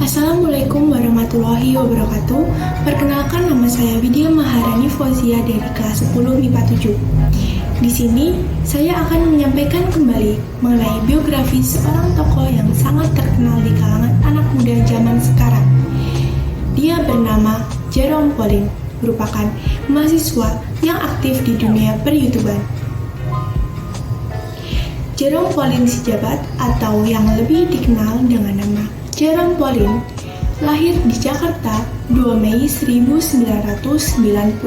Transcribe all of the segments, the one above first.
Assalamualaikum warahmatullahi wabarakatuh. Perkenalkan, nama saya Widya Maharani Fauzia dari kelas 10 MIPA 7. Di sini saya akan menyampaikan kembali mengenai biografi seorang tokoh yang sangat terkenal di kalangan anak muda zaman sekarang. Dia bernama Jerome Pauline, merupakan mahasiswa yang aktif di dunia per-YouTuber. Jerome Pauline Sijabat atau yang lebih dikenal dengan nama Jerome Pauline lahir di Jakarta 2 Mei 1998,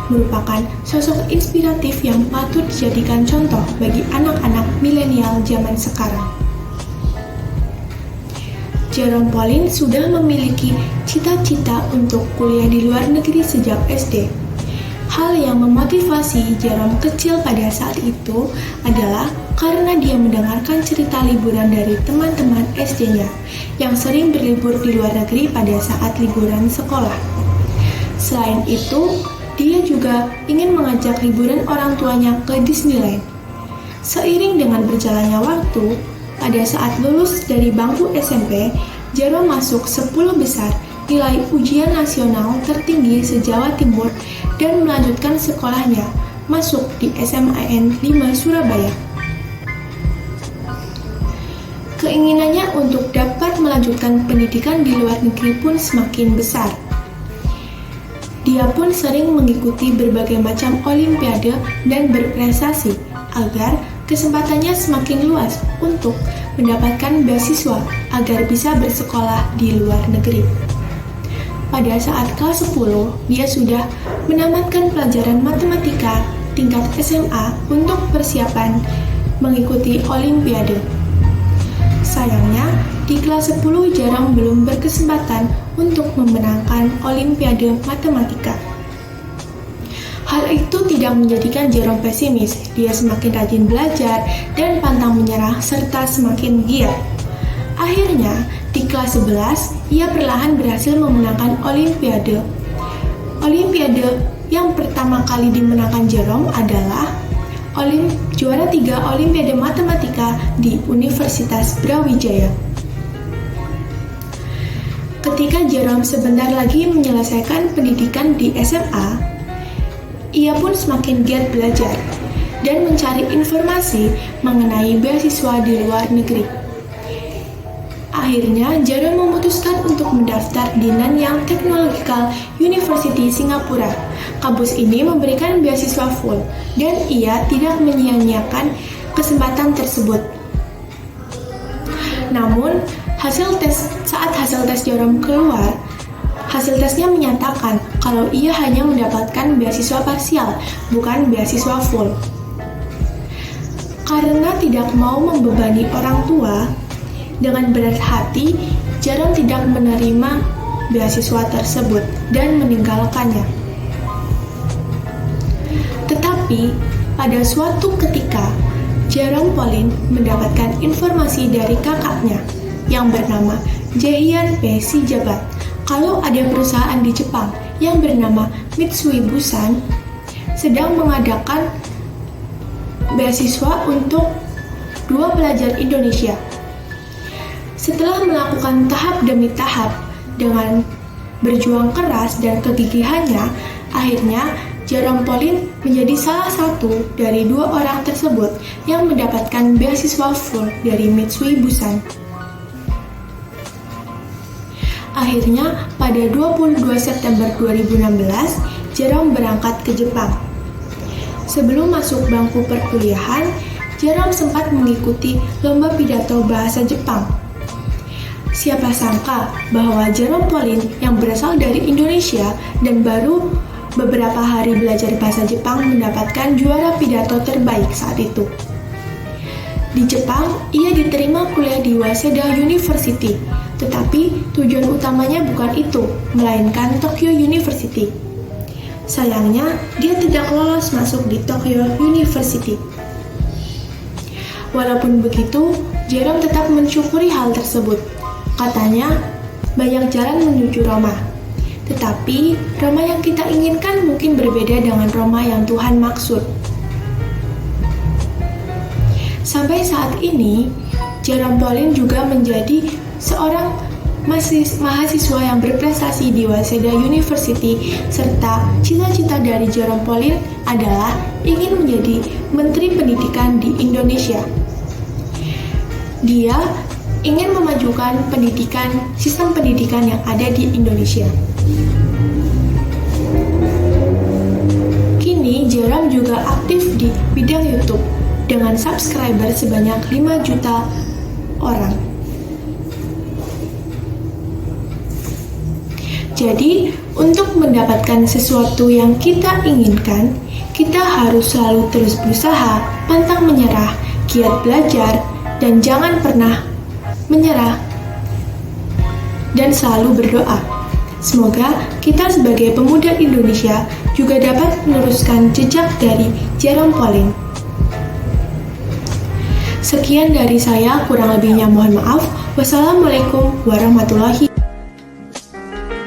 merupakan sosok inspiratif yang patut dijadikan contoh bagi anak-anak milenial zaman sekarang. Jerome Pauline sudah memiliki cita-cita untuk kuliah di luar negeri sejak SD. Hal yang memotivasi Jerome kecil pada saat itu adalah karena dia mendengarkan cerita liburan dari teman-teman SD-nya yang sering berlibur di luar negeri pada saat liburan sekolah. Selain itu, dia juga ingin mengajak liburan orang tuanya ke Disneyland. Seiring dengan berjalannya waktu, pada saat lulus dari bangku SMP, Jerome masuk 10 besar nilai ujian nasional tertinggi se-Jawa Timur dan melanjutkan sekolahnya masuk di SMAN 5 Surabaya. Keinginannya untuk dapat melanjutkan pendidikan di luar negeri pun semakin besar. Dia pun sering mengikuti berbagai macam olimpiade dan berprestasi agar kesempatannya semakin luas untuk mendapatkan beasiswa agar bisa bersekolah di luar negeri. Pada saat kelas 10, dia sudah menamatkan pelajaran matematika tingkat SMA untuk persiapan mengikuti olimpiade. Sayangnya, di kelas 10 Jerome belum berkesempatan untuk memenangkan olimpiade matematika. Hal itu tidak menjadikan Jerome pesimis. Dia semakin rajin belajar dan pantang menyerah serta semakin giat. Akhirnya, di kelas 11, ia perlahan berhasil memenangkan olimpiade. Olimpiade yang pertama kali dimenangkan Jerome adalah juara 3 Olimpiade Matematika di Universitas Brawijaya. Ketika Jerome sebentar lagi menyelesaikan pendidikan di SMA, ia pun semakin giat belajar dan mencari informasi mengenai beasiswa di luar negeri. Akhirnya, Jerome memutuskan untuk mendaftar di Nanyang Technological University Singapura. Kampus ini memberikan beasiswa full, dan ia tidak menyia-nyiakan kesempatan tersebut. Namun, saat hasil tes Jerome keluar, hasil tesnya menyatakan kalau ia hanya mendapatkan beasiswa parsial, bukan beasiswa full. Karena tidak mau membebani orang tua, dengan berat hati, Jerome tidak menerima beasiswa tersebut dan meninggalkannya. Tetapi, pada suatu ketika, Jerome Pauline mendapatkan informasi dari kakaknya yang bernama Jae-hyun P. Sijabat kalau ada perusahaan di Jepang yang bernama Mitsui Bussan sedang mengadakan beasiswa untuk 2 pelajar Indonesia. Setelah melakukan tahap demi tahap dengan berjuang keras dan kegigihannya, akhirnya Jerome Pauline menjadi salah satu dari 2 orang tersebut yang mendapatkan beasiswa full dari Mitsui Bussan. Akhirnya, pada 22 September 2016, Jerome berangkat ke Jepang. Sebelum masuk bangku perkuliahan, Jerome sempat mengikuti lomba pidato bahasa Jepang. Siapa sangka bahwa Jerome Pauline yang berasal dari Indonesia dan baru beberapa hari belajar bahasa Jepang mendapatkan juara pidato terbaik saat itu. Di Jepang, ia diterima kuliah di Waseda University, tetapi tujuan utamanya bukan itu, melainkan Tokyo University. Sayangnya, dia tidak lolos masuk di Tokyo University. Walaupun begitu, Jerome tetap mensyukuri hal tersebut. Katanya, banyak jalan menuju Roma. Tetapi, Roma yang kita inginkan mungkin berbeda dengan Roma yang Tuhan maksud. Sampai saat ini, Jerome Pauline juga menjadi seorang mahasiswa yang berprestasi di Waseda University, serta cita-cita dari Jerome Pauline adalah ingin menjadi Menteri Pendidikan di Indonesia. Dia ingin memajukan sistem pendidikan yang ada di Indonesia. Kini Jerome juga aktif di bidang YouTube dengan subscriber sebanyak 5 juta orang. Jadi, untuk mendapatkan sesuatu yang kita inginkan, kita harus selalu terus berusaha, pantang menyerah, giat belajar, dan jangan pernah menyerah, dan selalu berdoa. Semoga kita sebagai pemuda Indonesia juga dapat meneruskan jejak dari Jerome Pauline. Sekian dari saya, kurang lebihnya mohon maaf. Wassalamualaikum warahmatullahi